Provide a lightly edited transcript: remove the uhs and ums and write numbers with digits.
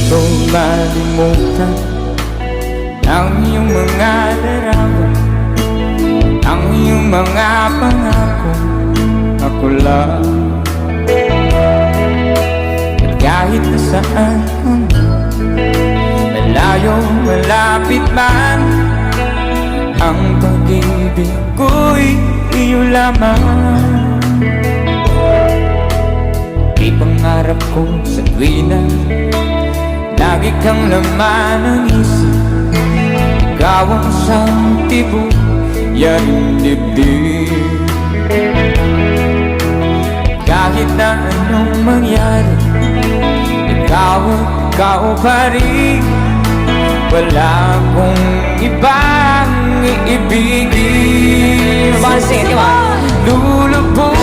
kong malimutan ang iyong mga larawan, ang iyong mga pangako. Ako lang, at kahit nasaan ka man, malayo malapit man, ang pag-ibig ko'y iyo lamang. Ipangarap ko sa tuwina, lagi kang laman ng isip. Ikaw ang isang tibok, yan ang dibdib. Kahit na anong mangyari, ikaw pa rin. Wala akong ibang iibigin. Sing it, come on. Lulubog